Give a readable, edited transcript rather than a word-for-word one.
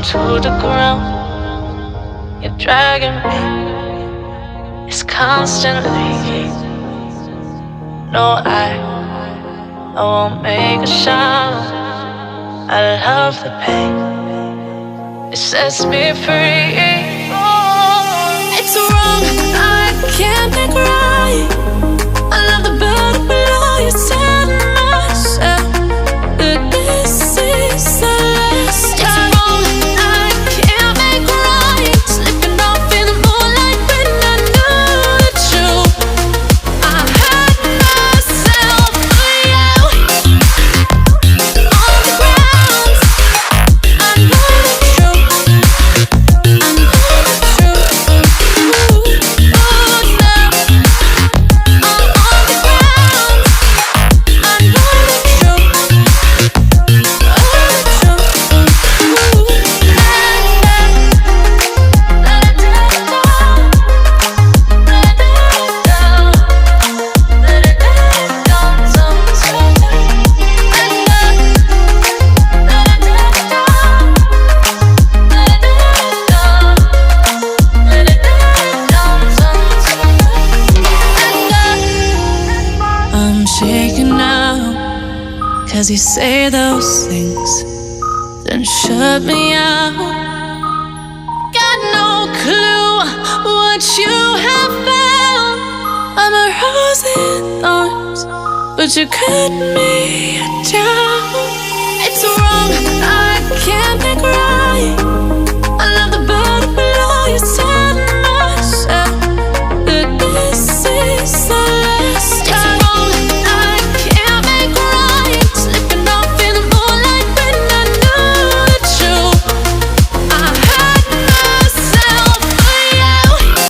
to the ground. You're dragging me. It's constantly. No, I won't make a sound. I love the pain. It sets me free. It's wrong, I can't make right. I love the bird below you. Tell myself that this is the last time. It's wrong, I can't make right. Slipping off in the moonlight when I knew the truth. I hurt myself for you. On the ground, I know the truth. I know the truth. I'm shaking now, 'cause you say those things, then shut me out. Got no clue what you have found. I'm a rose in thorns, but you cut me down. It's wrong, I can't